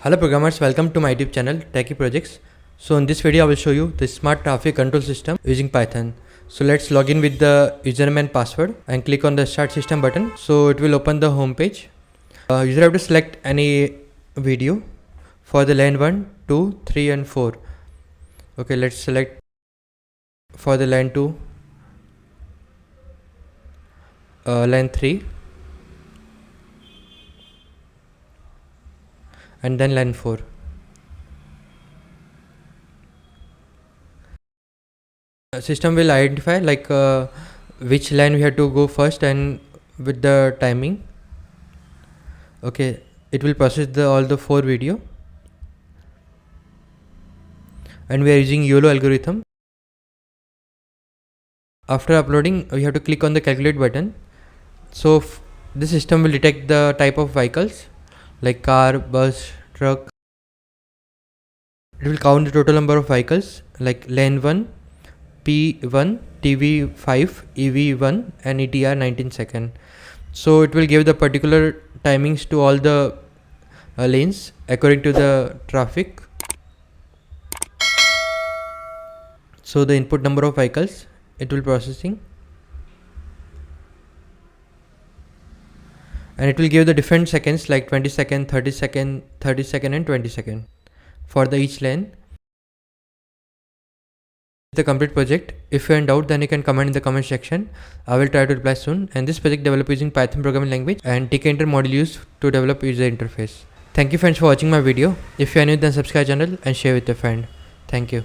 Hello programmers, welcome to my YouTube channel Techie Projects. So in this video I will show you the smart traffic control system using Python. So let's log in with the username and password and click on the start system button. So it will open the home page. User have to select any video for the line 1, 2, 3 and 4. Okay, let's select for the line 2, line 3 and then line 4. System will identify which line we have to go first and with the timing. Okay, it will process all the 4 video and we are using YOLO algorithm. After uploading, we have to click on the calculate button. So this system will detect the type of vehicles like car, bus, truck. It will count the total number of vehicles like lane 1, P1, TV5, EV1 and ETR 19 second. So it will give the particular timings to all the lanes according to the traffic. So the input number of vehicles it will processing, and it will give the different seconds like 20 second, 30 second, 30 second and 20 second for the each lane. The complete project. If you're in doubt, then you can comment in the comment section. I will try to reply soon. And this project developed using Python programming language and Tkinter module used to develop user interface. Thank you friends for watching my video. If you are new, then subscribe channel and share with your friend. Thank you.